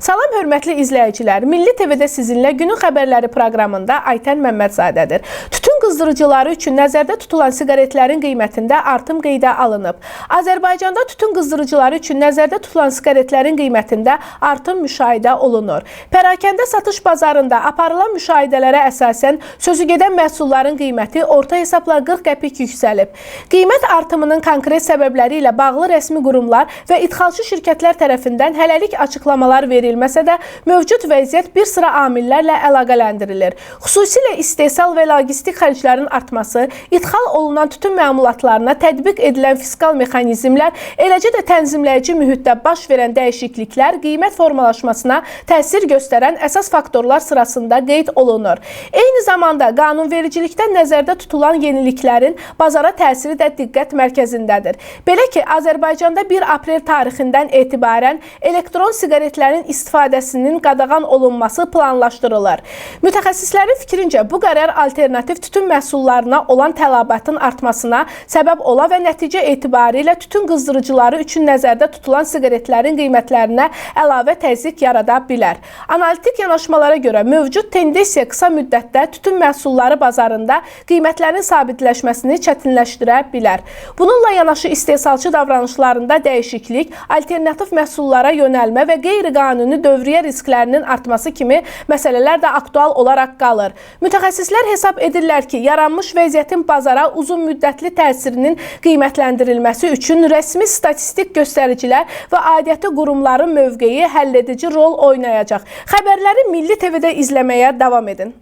Salam hörmətli izləyicilər, Milli TV-də sizinlə günün xəbərləri proqramında Aytən Məmmədzadədir. Tütün qızdırıcıları üçün nəzərdə tutulan siqaretlərin qiymətində artım qeydə alınıb. Azərbaycanda tütün qızdırıcıları üçün nəzərdə tutulan siqaretlərin qiymətində artım müşahidə olunur. Pərakəndə satış bazarında aparılan müşahidələrə əsasən sözügedən məhsulların qiyməti orta hesabla 40 qəpik yüksəlib. Qiymət artımının konkret səbəbləri ilə bağlı rəsmi qurumlar və idxalçı şirkətlər tərəfindən hələlik açıqlamalar verilməsə də, mövcud vəziyyət bir sıra amillərlə əlaqələndirilir. Xüsusilə istehsal və logistik xərclərin artması, idxal olunan tütün məmulatlarına tətbiq edilən fiskal mexanizmlər, eləcə də tənzimləyici mühitdə baş verən dəyişikliklər qiymət formalaşmasına təsir göstərən əsas faktorlar sırasında qeyd olunur. Eyni zamanda qanunvericilikdə nəzərdə tutulan yeniliklərin bazara təsiri də diqqət mərkəzindədir. Belə ki, Azərbaycanda 1 aprel tarixindən etibarən elektron siqaretlərin istifadəsinin qadağan olunması planlaşdırılır. Mütəxəssislərin fikrincə bu qərar alternativ tütün məhsullarına olan tələbatın artmasına səbəb ola və nəticə etibarilə tütün qızdırıcıları üçün nəzərdə tutulan siqaretlərin qiymətlərinə əlavə təzyiq yarada bilər. Analitik yanaşmalara görə mövcud tendensiya qısa müddətdə tütün məhsulları bazarında qiymətlərin sabitləşməsini çətinləşdirə bilər. Bununla yanaşı istehsalçı davranışlarında dəyişiklik, alternativ məhsullara yönəlmə və qeyri-qanuni dövriyyə risklərinin artması kimi məsələlər də aktual olaraq qalır. Mütəxəssislər hesab edirlər ki, yaranmış vəziyyətin bazara uzun müddətli təsirinin qiymətləndirilməsi üçün rəsmi statistik göstəricilər və aidiyyatı qurumların mövqeyi həlledici rol oynayacaq. Xəbərləri Milli TV-də izləməyə davam edin.